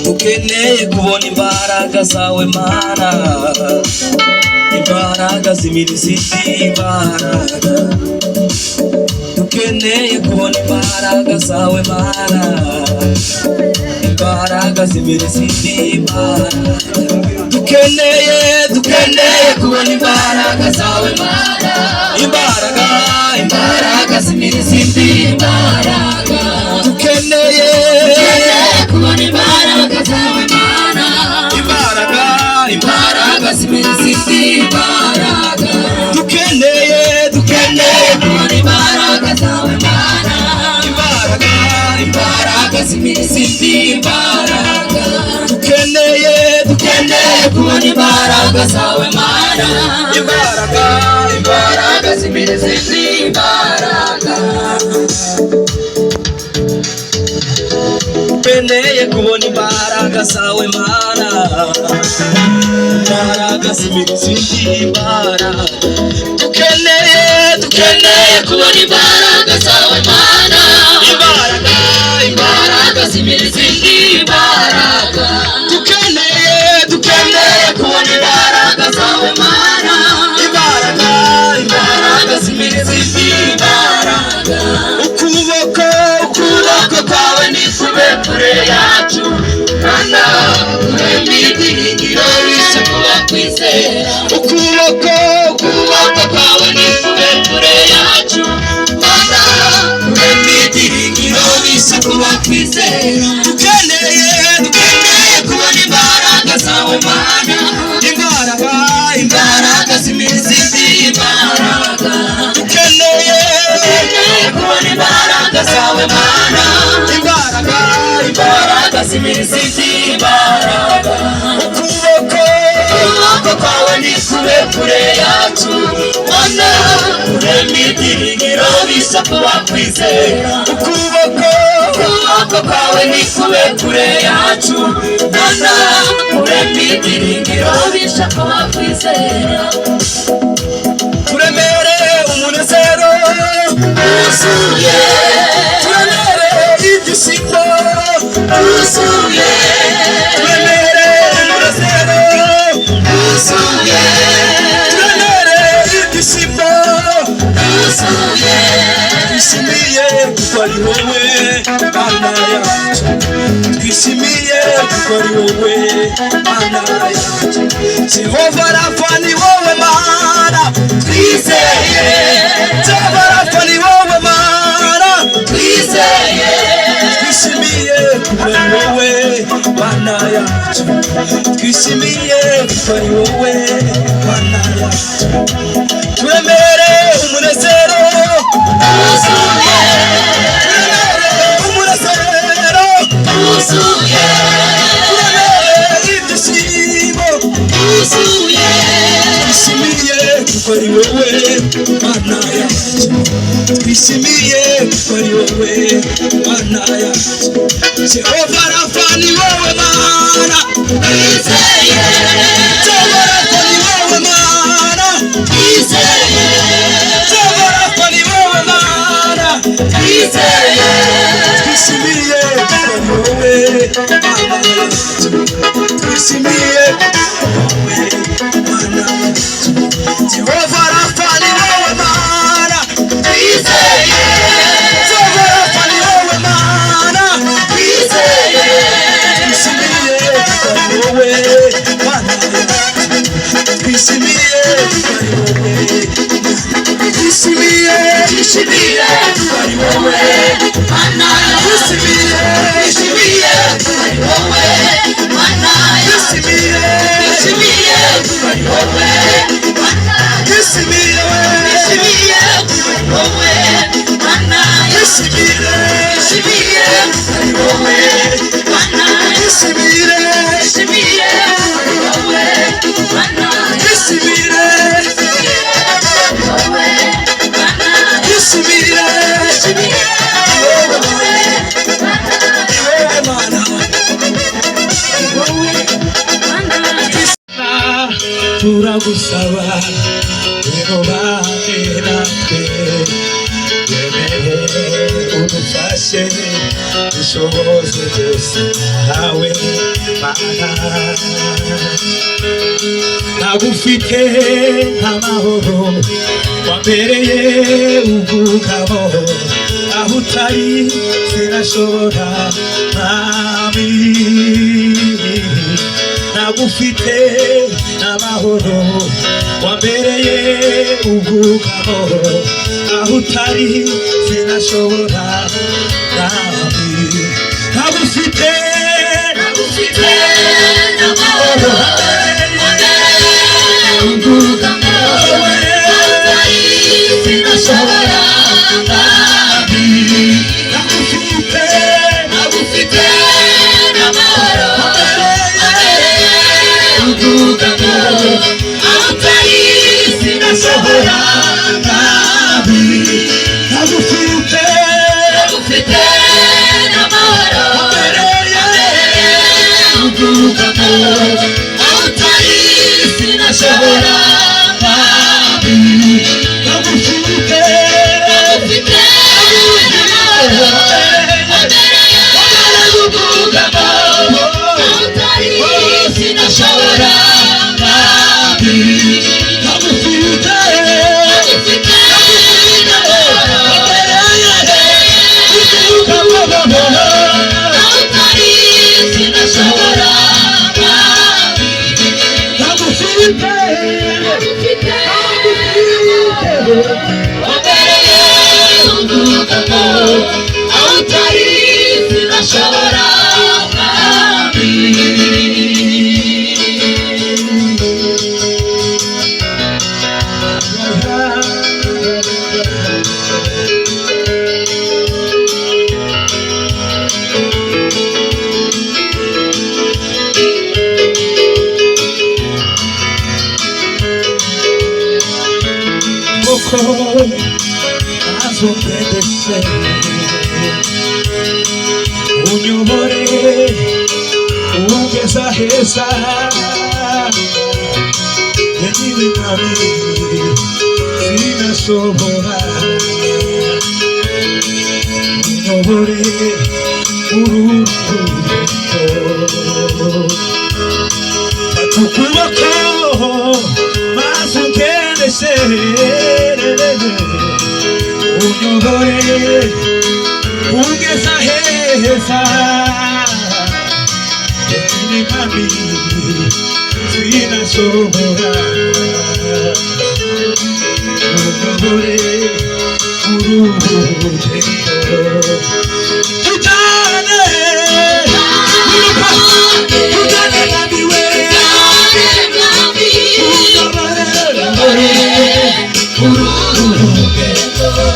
Dukeneye kubona imbaraga zawe Mana, imbaraga z'imizi imbaraga. Dukeneye kubona imbaraga zawe Mana, imbaraga z'imizi imbaraga. Dukeneye kubona imbaraga zawe Mana, imbaraga z'imizi imbaraga. Dukeneye kubona imbaraga zimizindi imbaraga. Dukeneye kubona imbaraga zawe Mana. Imbaraga zimizindi imbaraga. Dukeneye kubona imbaraga zawe Mana. Imbaraga zimizindi imbaraga. Dukeneye kubona imbaraga zawe Mana. Imbaraga zimizindi imbaraga. Dukeneye kubona imbaraga zawe Mana. Imbaraga zimizindi imbaraga. Ukuboko kwawe nikube kure yacu Mana. Uremidingiro bishe kuba kwizera. Ukuboko kwawe nikube kure yacu Mana. Uremidingiro bishe kuba kwizera. Dukeneye kubona imbaraga zawe Mana. Imbaraga zimizindi imbaraga. Dukeneye kubona imbaraga zawe Mana. Imbaraga zimizindi imbaraga. Ukuboko kwawe nikube kure yacu Mana. Uremidingiro bishe kuba kwizera. Ukuboko kwawe nikube kure yacu Mana. Uremidingiro bishe kuba kwizera. Turemere umunezero wuzuye. Turemere ibyishimo wuzuye. Turemere umunezero wuzuye. Turemere ibyishimo wuzuye. Twishimiye kuko ari wowe Mana yacu. Twishimiye kuko ari wowe Mana yacu. Jehova Rafa ni wowe Mana twizeye. Jehova Rafa ni wowe Mana twizeye. Twishimiye kuko ari wowe Mana yacu. Twishimiye kuko ari wowe Mana yacu. Turemere umunezero wuzuye. Umunezero wuzuye. Turemere ibyishimo wuzuye. Twishimiye kuko ari wowe Mana yacu. Twishimiye kuko ari wowe Mana yacu. Jehova Rafa ni wowe Mana twizeye. Jehova Rafa ni wowe Mana twizeye. Jehova Rafa ni wowe Mana twizeye. Twishimiye kuko ari wowe Mana yacu. Twishimiye kuko ari wowe Mana yacu. Jehova Rafa ni wowe Mana twizeye. Jehova Rafa ni wowe Mana twizeye. Twishimiye kuko ari wowe Mana yacu. Twishimiye kuko ari wowe. Twishimiye kuko ari wowe Mana yacu. Twishimiye kuko ari wowe Mana yacu. Twishimiye kuko ari wowe Mana yacu. Twishimiye kuko ari wowe Mana yacu. Twishimiye kuko ari wowe Mana yacu. Twishimiye kuko ari wowe Mana yacu. Twishimiye kuko ari wowe Mana yacu. Twishimiye turagusaba inobane natwe. Wemere udufashe dushoboze byose hawe Mana. Ntagufite amahoro wambereye ubwugamo. Aho utari sinashobora mwami. Ntagufite amahoro wambereye ubwugamo. Aho utari sinashobora mwami. Ntagufite amahoro wambereye ubwugamo. Aho utari sinashobora mwami. Ntagufite ufite n'amahoro ubwugamo aho utari sinashobora nabi Nagufite n'amahoro ubwugamo aho utari sinashobora nabi Nagufite azongedese unyobore ungeza heza yagize nabi sinashobora unyobore urukundo tukubako mazungedese unyobore ungeza heza yagize nabi sinashobora unyobore urugendo tujyane tujyane nabiwe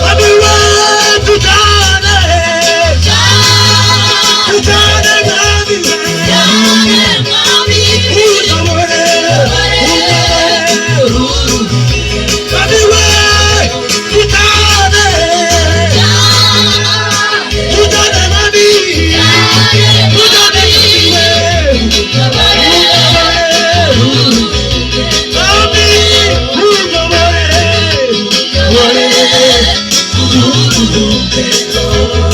nabiwe tujyane Thank you.